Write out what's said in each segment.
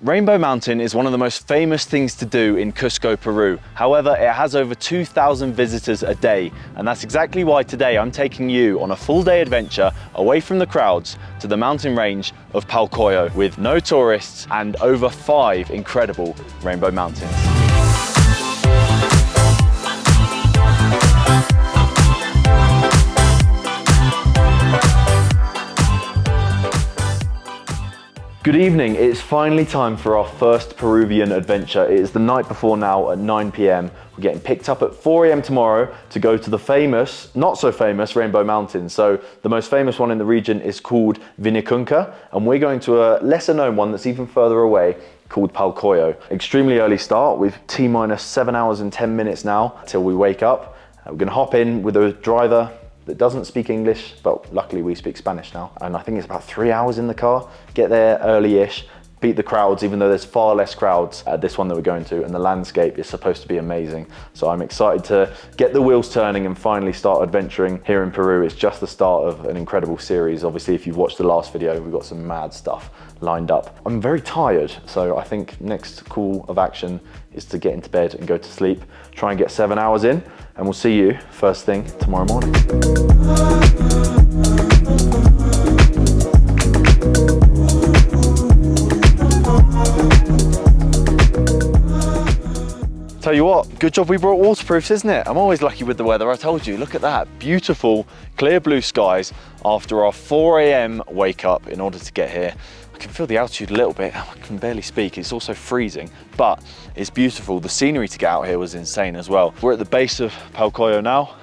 Rainbow Mountain is one of the most famous things to do in Cusco, Peru. However, it has over 2,000 visitors a day, and that's exactly why today I'm taking you on a full-day adventure away from the crowds to the mountain range of Palcoyo with no tourists and over 5 incredible rainbow mountains. Good evening, it's finally time for our first Peruvian adventure. It is the night before now at 9 p.m. We're getting picked up at 4 a.m. tomorrow to go to the famous, not so famous, Rainbow Mountain. So the most famous one in the region is called Vinicunca, and we're going to a lesser known one that's even further away called Palcoyo. Extremely early start with T-minus 7 hours and 10 minutes now till we wake up. We're gonna hop in with a driver that doesn't speak English, but luckily we speak Spanish now. And I think it's about 3 hours in the car. Get there early-ish, beat the crowds, even though there's far less crowds at this one that we're going to, and the landscape is supposed to be amazing. So I'm excited to get the wheels turning and finally start adventuring here in Peru. It's just the start of an incredible series. Obviously, if you've watched the last video, we've got some mad stuff lined up. I'm very tired, so I think next call of action is to get into bed and go to sleep, try and get 7 hours in, and we'll see you first thing tomorrow morning. Tell you what, good job we brought waterproofs, isn't it? I'm always lucky with the weather, I told you. Look at that, beautiful, clear blue skies after our 4 a.m. wake up in order to get here. I can feel the altitude a little bit, I can barely speak. It's also freezing, but it's beautiful. The scenery to get out here was insane as well. We're at the base of Palcoyo now.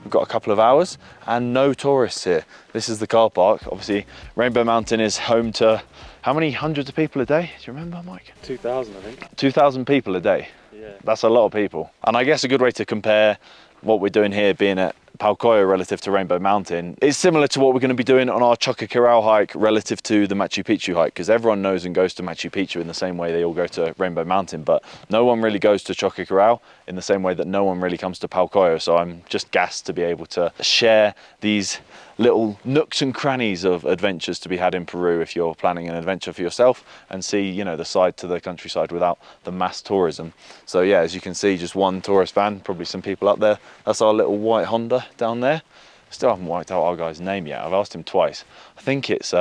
We've got a couple of hours and no tourists here. This is the car park. Obviously, Rainbow Mountain is home to how many hundreds of people a day? Do you remember, Mike? 2,000, I think. 2,000 people a day. Yeah. That's a lot of people. And I guess a good way to compare what we're doing here being at Palcoyo relative to Rainbow Mountain is similar to what we're going to be doing on our Choqquequirao hike relative to the Machu Picchu hike, because everyone knows and goes to Machu Picchu in the same way they all go to Rainbow Mountain, but no one really goes to Choqquequirao in the same way that no one really comes to Palcoyo. So I'm just gassed to be able to share these little nooks and crannies of adventures to be had in Peru if you're planning an adventure for yourself and see, you know, the side to the countryside without the mass tourism. So yeah, as you can see, just one tourist van, probably some people up there. That's our little white Honda down there. Still haven't worked out our guy's name yet. I've asked him twice. I think it's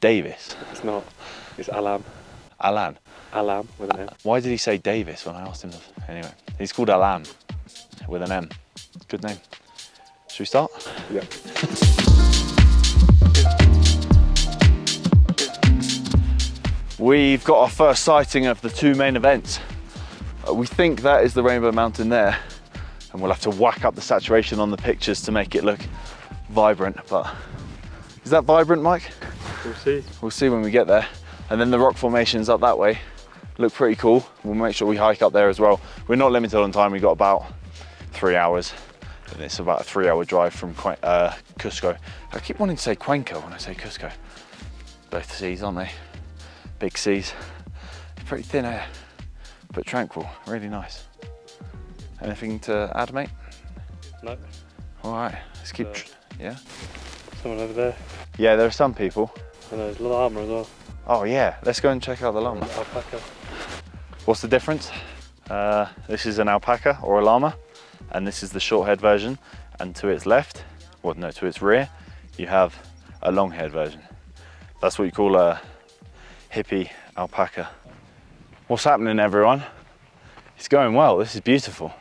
Davis. It's not. It's Alam. Alan. Alam with an M. Why did he say Davis when I asked him? Anyway, he's called Alan with an M. Good name. Should we start? Yeah. We've got our first sighting of the 2 main events. We think that is the Rainbow Mountain there, and we'll have to whack up the saturation on the pictures to make it look vibrant, but is that vibrant, Mike? We'll see. We'll see when we get there. And then the rock formations up that way look pretty cool. We'll make sure we hike up there as well. We're not limited on time, we've got about 3 hours. And it's about a 3-hour drive from Cusco. I keep wanting to say Cuenca when I say Cusco. Both seas, aren't they? Big seas. It's pretty thin air, but tranquil, really nice. Anything to add, mate? No. All right, let's keep, yeah? Someone over there. Yeah, there are some people. And there's a llama as well. Oh yeah, let's go and check out the llama. Alpaca. What's the difference? This is an alpaca or a llama, and this is the short-haired version. And to its left, well no, to its rear, you have a long-haired version. That's what you call a hippie alpaca. What's happening, everyone? It's going well, this is beautiful.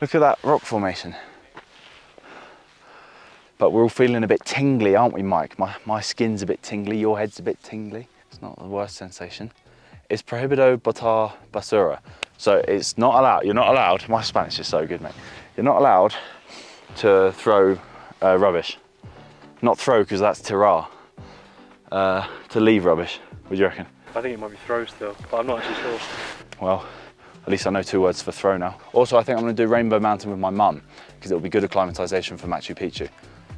Look at that rock formation. But we're all feeling a bit tingly, aren't we, Mike? My skin's a bit tingly, your head's a bit tingly. It's not the worst sensation. It's prohibido botar basura. So it's not allowed, you're not allowed, my Spanish is so good, mate. You're not allowed to throw rubbish. Not throw, because that's tirar. To leave rubbish. What do you reckon? I think it might be throw still, but I'm not actually sure. Well, at least I know 2 words for throw now. Also, I think I'm going to do Rainbow Mountain with my mum, because it'll be good acclimatization for Machu Picchu.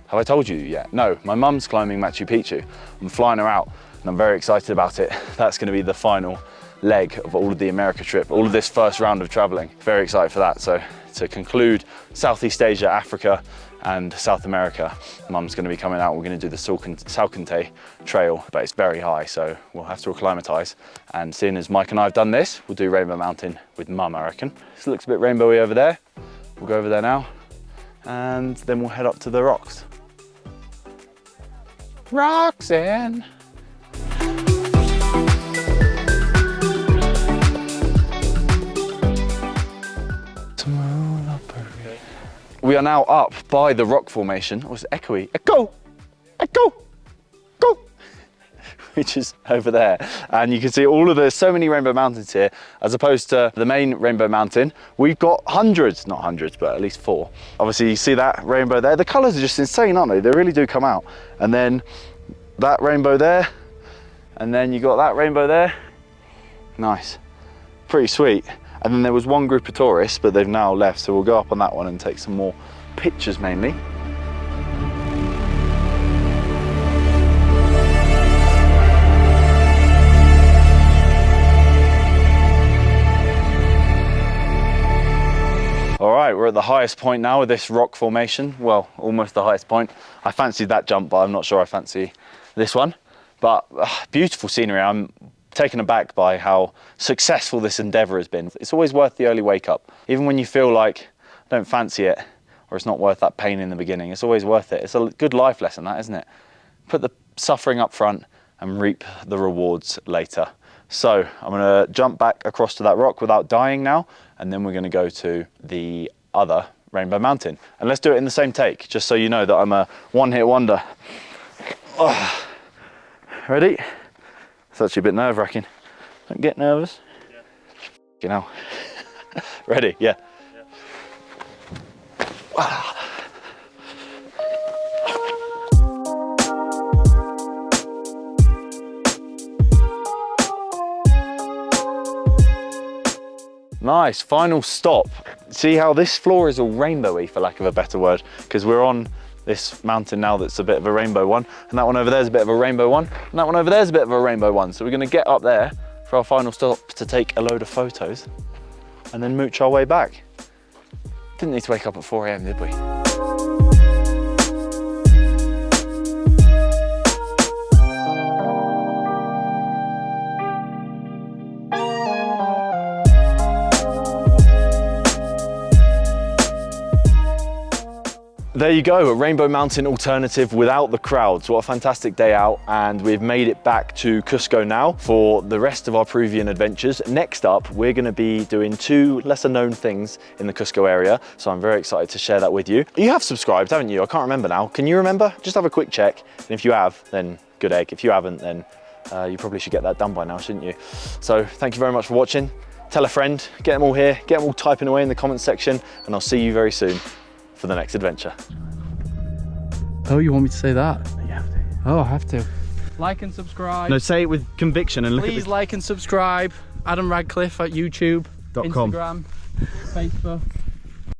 Have I told you yet? No, my mum's climbing Machu Picchu. I'm flying her out, and I'm very excited about it. That's going to be the final leg of all of the America trip, all of this first round of traveling. Very excited for that. So to conclude Southeast Asia, Africa, and South America. Mum's going to be coming out. We're going to do the Salcante Trail, but it's very high, so we'll have to acclimatise. And seeing as Mike and I have done this, we'll do Rainbow Mountain with Mum, I reckon. This looks a bit rainbowy over there. We'll go over there now, and then we'll head up to the rocks. Rocks in. We are now up by the rock formation. Oh, it's echoey. Echo! Echo! Go! Which is over there. And you can see all of the, so many rainbow mountains here, as opposed to the main rainbow mountain. We've got hundreds, not hundreds, but at least 4. Obviously, you see that rainbow there. The colors are just insane, aren't they? They really do come out. And then that rainbow there. And then you got that rainbow there. Nice. Pretty sweet. And then there was one group of tourists, but they've now left, so we'll go up on that one and take some more pictures mainly. All right, we're at the highest point now with this rock formation. Well, almost the highest point. I fancied that jump, but I'm not sure I fancy this one. But beautiful scenery. I'm taken aback by how successful this endeavour has been. It's always worth the early wake up. Even when you feel like I don't fancy it, or it's not worth that pain in the beginning, it's always worth it. It's a good life lesson, that, isn't it? Put the suffering up front and reap the rewards later. So I'm gonna jump back across to that rock without dying now, and then we're gonna go to the other Rainbow Mountain. And let's do it in the same take, just so you know that I'm a one-hit wonder. Oh. Ready? It's actually a bit nerve-wracking. Don't get nervous. Yeah. You know. Ready? Yeah. Yeah. Nice, final stop. See how this floor is all rainbowy, for lack of a better word, because we're on this mountain now that's a bit of a rainbow one, and that one over there is a bit of a rainbow one, and that one over there is a bit of a rainbow one. So we're gonna get up there for our final stop to take a load of photos and then mooch our way back. Didn't need to wake up at 4 AM, did we? There you go, a Rainbow Mountain alternative without the crowds. What a fantastic day out, and we've made it back to Cusco now for the rest of our Peruvian adventures. Next up, we're gonna be doing 2 lesser known things in the Cusco area, so I'm very excited to share that with you. You have subscribed, haven't you? I can't remember now. Can you remember? Just have a quick check, and if you have, then good egg. If you haven't, then you probably should get that done by now, shouldn't you? So thank you very much for watching. Tell a friend, get them all here, get them all typing away in the comments section, and I'll see you very soon for the next adventure. Oh, you want me to say that? You have to. Oh, I have to. Like and subscribe. No, say it with conviction and look Please at the... like and subscribe. Adam Radcliffe at YouTube, .com. Instagram, Facebook.